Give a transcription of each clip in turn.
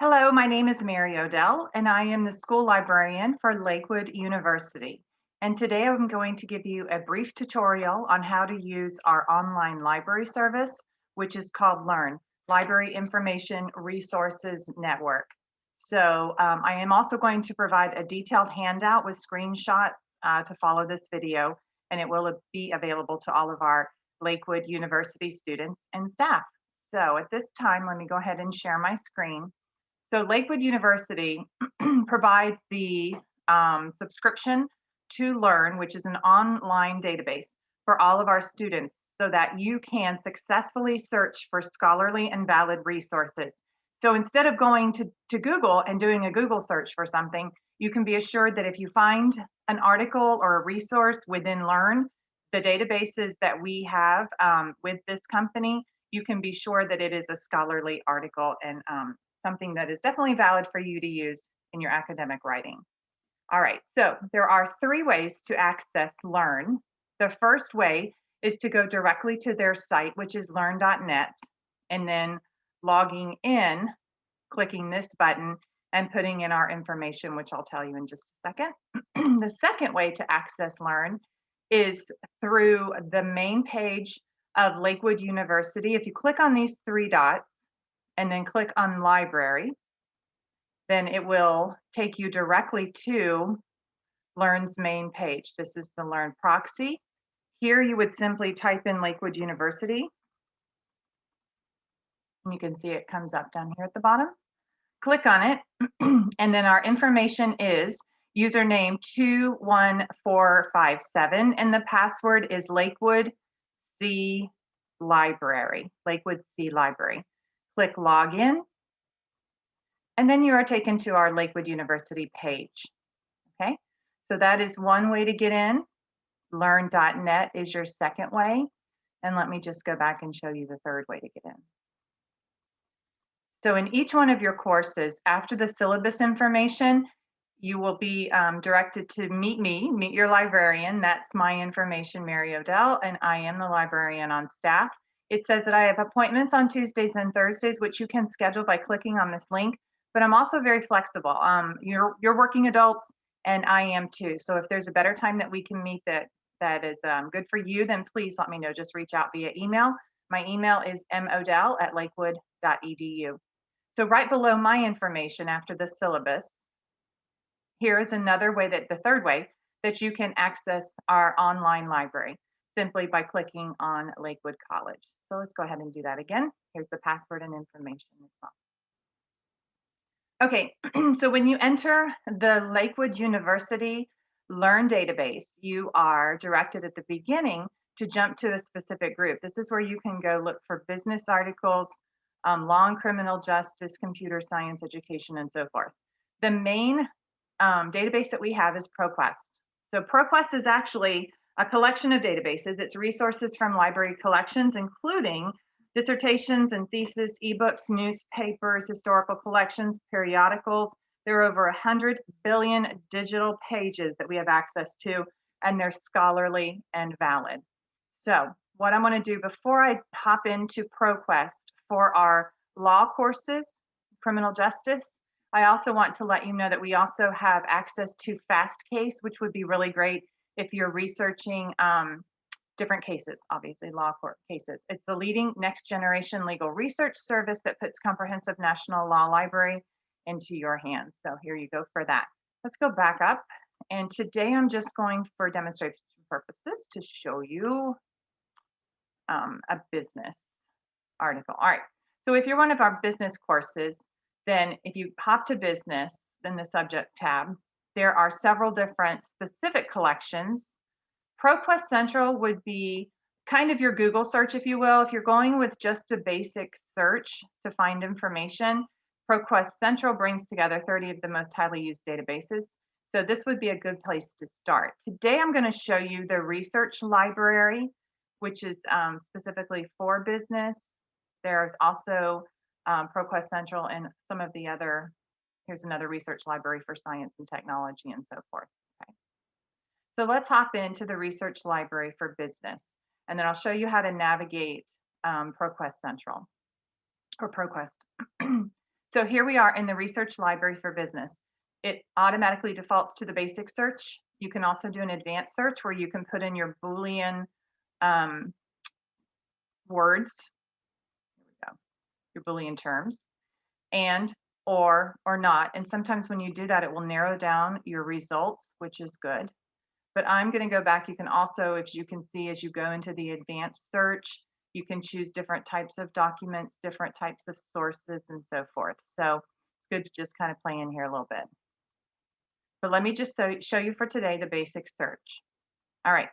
Hello, my name is Mary Odell, and I am the school librarian for Lakewood University. And today I'm going to give you a brief tutorial on how to use our online library service, which is called LIRN, Library Information Resources Network. I am also going to provide a detailed handout with screenshots to follow this video, and it will be available to all of our Lakewood University students and staff. So at this time, let me go ahead and share my screen. So Lakewood University provides the subscription to LIRN, which is an online database for all of our students so that you can successfully search for scholarly and valid resources. So instead of going to Google and doing a Google search for something, you can be assured that if you find an article or a resource within LIRN, the databases that we have with this company, you can be sure that it is a scholarly article and something that is definitely valid for you to use in your academic writing. All right, so there are three ways to access LIRN. The first way is to go directly to their site, which is learn.net, and then logging in, clicking this button, and putting in our information, which I'll tell you in just a second. The second way to access LIRN is through the main page of Lakewood University. If you click on these three dots, and then click on library, then it will take you directly to LIRN's main page. This is the LIRN proxy. Here you would simply type in Lakewood University. And you can see it comes up down here at the bottom. Click on it, and then our information is username 21457, and the password is Lakewood C Library, Lakewood C Library. Click login, and then you are taken to our Lakewood University page. Okay, so that is one way to get in. Learn.net is your second way. And let me just go back and show you the third way to get in. So in each one of your courses, after the syllabus information, you will be directed to meet me, meet your librarian. That's my information, Mary Odell, and I am the librarian on staff. It says that I have appointments on Tuesdays and Thursdays, which you can schedule by clicking on this link, but I'm also very flexible. You're working adults, and I am too. So if there's a better time that we can meet that is good for you, then please let me know. Just reach out via email. My email is modell@lakewood.edu. So right below my information after the syllabus, here is another way, the third way that you can access our online library, simply by clicking on Lakewood College. So let's go ahead and do that again. Here's the password and information as well. Okay, so when you enter the Lakewood University LIRN database, you are directed at the beginning to jump to a specific group. This is where you can go look for business articles, law and criminal justice, computer science, education, and so forth. The main database that we have is ProQuest. So ProQuest is actually a collection of databases. It's resources from library collections, including dissertations and thesis, ebooks, newspapers, historical collections, periodicals. There are over 100 billion digital pages that we have access to, and they're scholarly and valid. So what I'm going to do before I hop into ProQuest for our law courses, criminal justice, I also want to let you know that we also have access to FastCase, which would be really great if you're researching different cases, obviously law court cases. It's the leading next generation legal research service that puts comprehensive national law library into your hands. So here you go for that. Let's go back up. And today I'm just going for demonstration purposes to show you a business article. All right, so if you're one of our business courses, then if you hop to business, then the subject tab, there are several different specific collections. ProQuest Central would be kind of your Google search, if you will. If you're going with just a basic search to find information, ProQuest Central brings together 30 of the most highly used databases. So this would be a good place to start. Today, I'm going to show you the research library, which is specifically for business. There's also ProQuest Central and some of the other, here's another research library for science and technology and so forth. Okay. So let's hop into the research library for business, and then I'll show you how to navigate ProQuest Central or ProQuest. So here we are in the research library for business. It automatically defaults to the basic search. You can also do an advanced search where you can put in your Boolean um, words, here we go, your Boolean terms, and or not. And sometimes when you do that, it will narrow down your results, which is good. But I'm going to go back. You can also, if you can see, as you go into the advanced search, you can choose different types of documents, different types of sources, and so forth. So it's good to just kind of play in here a little bit. But let me just show you for today the basic search. All right.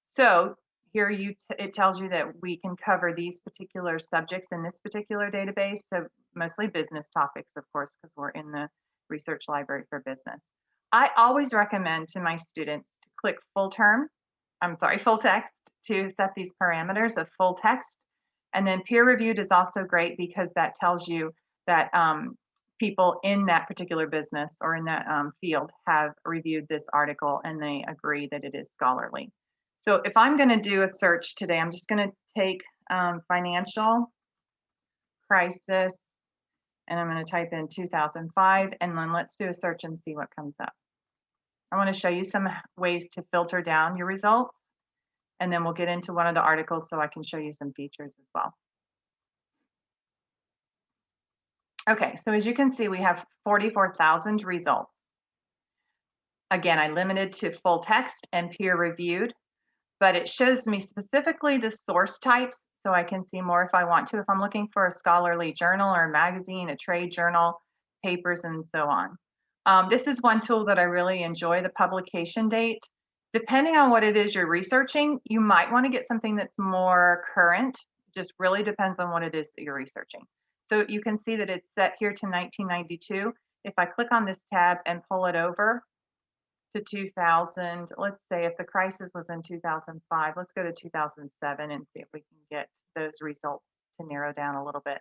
So here it tells you that we can cover these particular subjects in this particular database. So mostly business topics, of course, because we're in the research library for business. I always recommend to my students to click full text to set these parameters of full text. And then peer reviewed is also great because that tells you that people in that particular business or in that field have reviewed this article and they agree that it is scholarly. So if I'm going to do a search today, I'm just going to take financial crisis and I'm going to type in 2005 and then let's do a search and see what comes up. I want to show you some ways to filter down your results and then we'll get into one of the articles so I can show you some features as well. Okay, so as you can see, we have 44,000 results. Again, I limited to full text and peer reviewed, but it shows me specifically the source types so I can see more if I want to, if I'm looking for a scholarly journal or a magazine, a trade journal, papers, and so on. This is one tool that I really enjoy, the publication date. Depending on what it is you're researching, you might want to get something that's more current. It just really depends on what it is that you're researching. So you can see that it's set here to 1992. If I click on this tab and pull it over to 2000, let's say if the crisis was in 2005, let's go to 2007 and see if we can get those results to narrow down a little bit.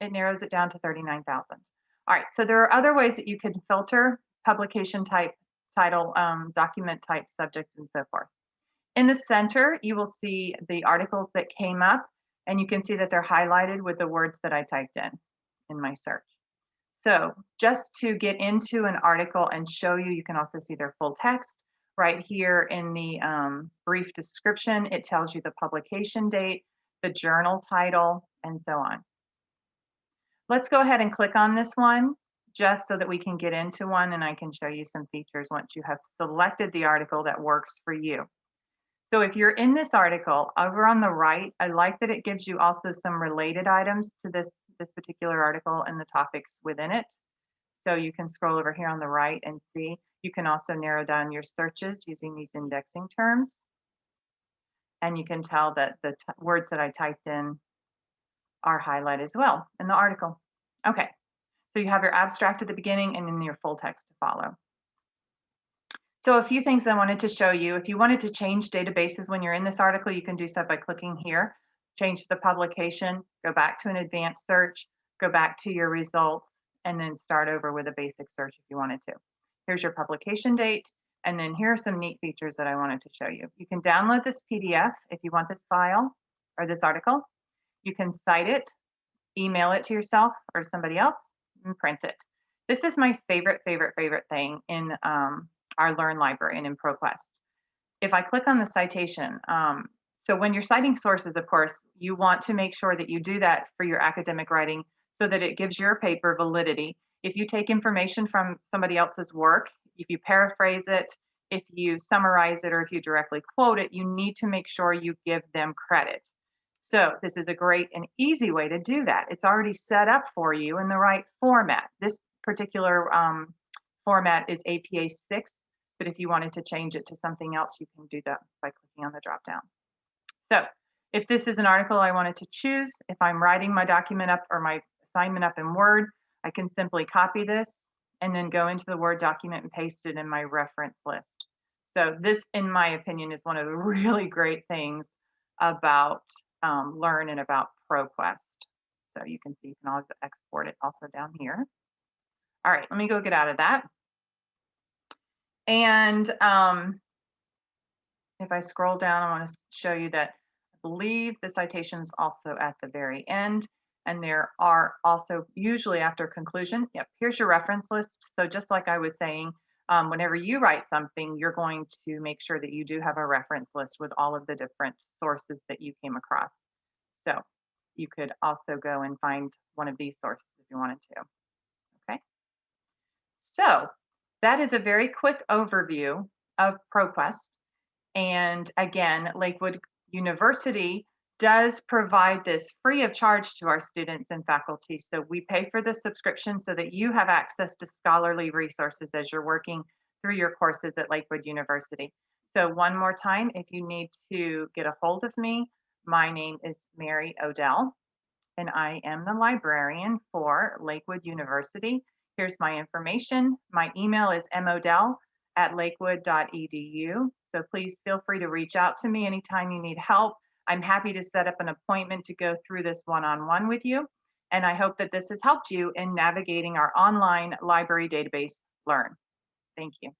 It narrows it down to 39,000. All right, so there are other ways that you can filter publication type, title, document type, subject, and so forth. In the center, you will see the articles that came up, and you can see that they're highlighted with the words that I typed in my search. So just to get into an article and show you, you can also see their full text. Right here in the brief description, it tells you the publication date, the journal title, and so on. Let's go ahead and click on this one just so that we can get into one and I can show you some features once you have selected the article that works for you. So if you're in this article, over on the right, I like that it gives you also some related items to this particular article and the topics within it. So you can scroll over here on the right and see. You can also narrow down your searches using these indexing terms. And you can tell that the words that I typed in are highlighted as well in the article. Okay, so you have your abstract at the beginning and then your full text to follow. So a few things I wanted to show you. If you wanted to change databases when you're in this article, you can do so by clicking here, change the publication, go back to an advanced search, go back to your results, and then start over with a basic search if you wanted to. Here's your publication date, and then here are some neat features that I wanted to show you. You can download this PDF if you want this file or this article. You can cite it, email it to yourself or somebody else, and print it. This is my favorite thing in our LIRN library and in ProQuest. If I click on the citation, so when you're citing sources, of course, you want to make sure that you do that for your academic writing so that it gives your paper validity. If you take information from somebody else's work, if you paraphrase it, if you summarize it, or if you directly quote it, you need to make sure you give them credit. So this is a great and easy way to do that. It's already set up for you in the right format. This particular format is APA 6, but if you wanted to change it to something else, you can do that by clicking on the drop down. So if this is an article I wanted to choose, if I'm writing my document up or my assignment up in Word, I can simply copy this and then go into the Word document and paste it in my reference list. So this, in my opinion, is one of the really great things about LIRN and about ProQuest. So you can see, you can also export it also down here. All right, let me go get out of that. And if I scroll down, I want to show you that I believe the citation is also at the very end. And there are also usually after conclusion, yep, here's your reference list. So just like I was saying, whenever you write something, you're going to make sure that you do have a reference list with all of the different sources that you came across. So you could also go and find one of these sources if you wanted to. Okay. So that is a very quick overview of ProQuest. And again, Lakewood University does provide this free of charge to our students and faculty. So we pay for the subscription so that you have access to scholarly resources as you're working through your courses at Lakewood University. So one more time, if you need to get a hold of me, my name is Mary Odell, and I am the librarian for Lakewood University. Here's my information. My email is modell@lakewood.edu. So please feel free to reach out to me anytime you need help. I'm happy to set up an appointment to go through this one-on-one with you. And I hope that this has helped you in navigating our online library database, LIRN. Thank you.